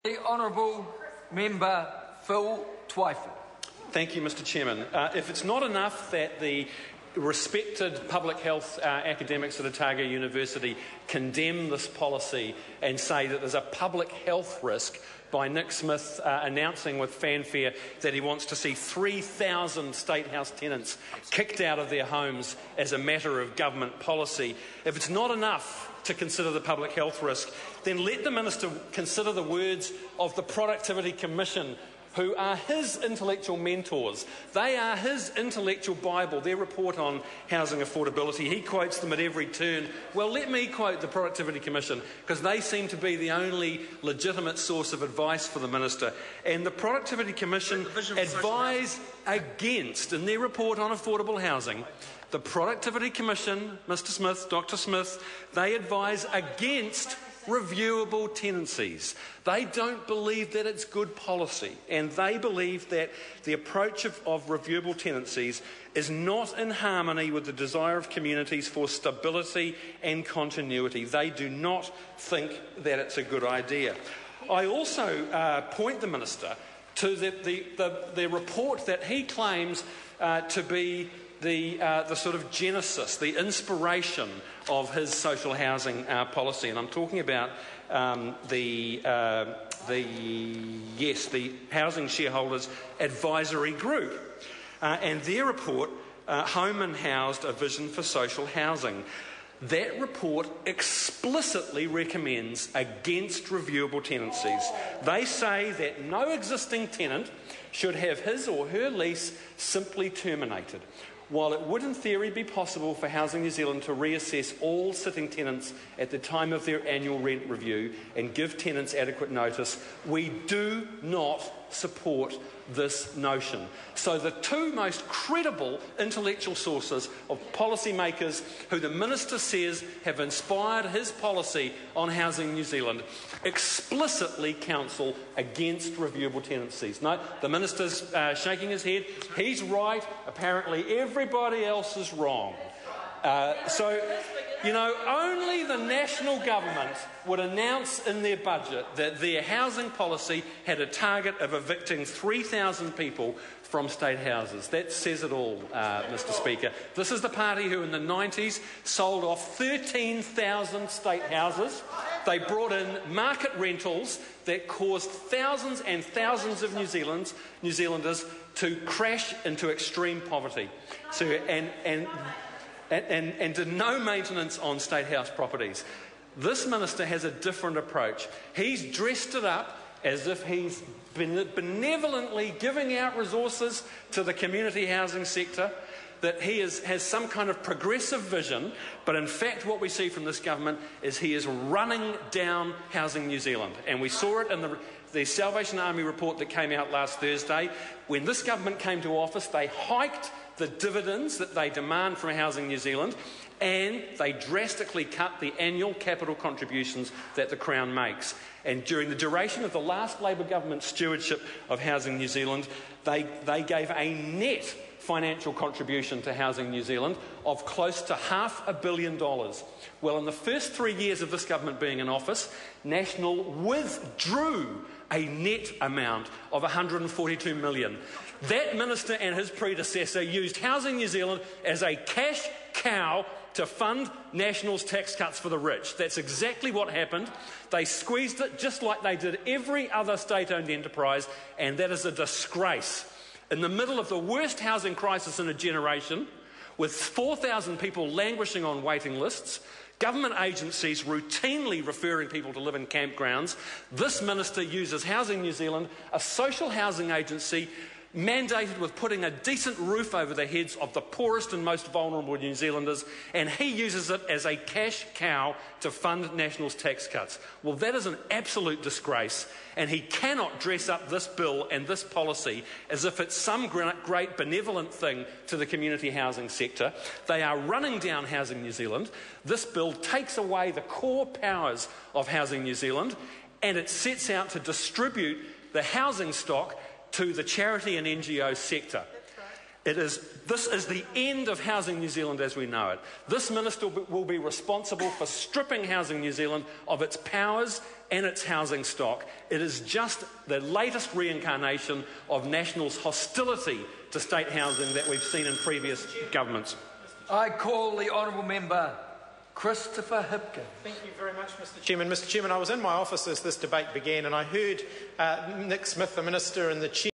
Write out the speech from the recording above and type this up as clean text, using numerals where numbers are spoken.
The Honourable Member Phil Twyford. Thank you, Mr Chairman. If it's not enough that the respected public health academics at Otago University condemn this policy and say that there's a public health risk by Nick Smith announcing with fanfare that he wants to see 3,000 State House tenants kicked out of their homes as a matter of government policy, if it's not enough to consider the public health risk, then let the Minister consider the words of the Productivity Commission, who are his intellectual mentors. They are his intellectual Bible, their report on housing affordability. He quotes them at every turn. Well, let me quote the Productivity Commission, because they seem to be the only legitimate source of advice for the Minister. And the Productivity Commission advise against, in their report on affordable housing, the Productivity Commission, Mr Smith, Dr Smith, they advise against reviewable tenancies. They don't believe that it's good policy, and they believe that the approach of reviewable tenancies is not in harmony with the desire of communities for stability and continuity. They do not think that it's a good idea. I also point the Minister to the report that he claims to be the sort of genesis, the inspiration of his social housing policy, and I'm talking about the Housing Shareholders Advisory Group and their report, Home and Housed: A Vision for Social Housing. That report explicitly recommends against reviewable tenancies. They say that no existing tenant should have his or her lease simply terminated. While it would in theory be possible for Housing New Zealand to reassess all sitting tenants at the time of their annual rent review and give tenants adequate notice, we do not support this notion. So the two most credible intellectual sources of policymakers who the Minister says have inspired his policy on Housing New Zealand explicitly counsel against reviewable tenancies. No, the Minister's shaking his head. He's right. Apparently everybody else is wrong. Only the national government would announce in their budget that their housing policy had a target of evicting 3,000 people from state houses. That says it all, Mr Speaker. This is the party who in the 90s sold off 13,000 state houses. They brought in market rentals that caused thousands and thousands of New Zealanders to crash into extreme poverty. And did no maintenance on state house properties. This Minister has a different approach. He's dressed it up as if he's benevolently giving out resources to the community housing sector, that he has some kind of progressive vision, but in fact what we see from this government is he is running down Housing New Zealand. And we saw it in the Salvation Army report that came out last Thursday. When this government came to office, they hiked the dividends that they demand from Housing New Zealand, and they drastically cut the annual capital contributions that the Crown makes. And during the duration of the last Labour government stewardship of Housing New Zealand, they gave a net financial contribution to Housing New Zealand of close to $500 million. Well, in the first 3 years of this government being in office, National withdrew a net amount of $142 million. That Minister and his predecessor used Housing New Zealand as a cash cow to fund National's tax cuts for the rich. That's exactly what happened. They squeezed it just like they did every other state-owned enterprise, and that is a disgrace. In the middle of the worst housing crisis in a generation, with 4,000 people languishing on waiting lists, government agencies routinely referring people to live in campgrounds, this Minister uses Housing New Zealand, a social housing agency mandated with putting a decent roof over the heads of the poorest and most vulnerable New Zealanders, and he uses it as a cash cow to fund National's tax cuts. Well, that is an absolute disgrace, and he cannot dress up this bill and this policy as if it's some great benevolent thing to the community housing sector. They are running down Housing New Zealand. This bill takes away the core powers of Housing New Zealand, and it sets out to distribute the housing stock to the charity and NGO sector. This is the end of Housing New Zealand as we know it. This Minister will be responsible for stripping Housing New Zealand of its powers and its housing stock. It is just the latest reincarnation of National's hostility to state housing that we've seen in previous governments. I call the honourable member Christopher Hipkins. Thank you very much, Mr Chairman. Mr Chairman, I was in my office as this debate began and I heard Nick Smith, the Minister, and the Chair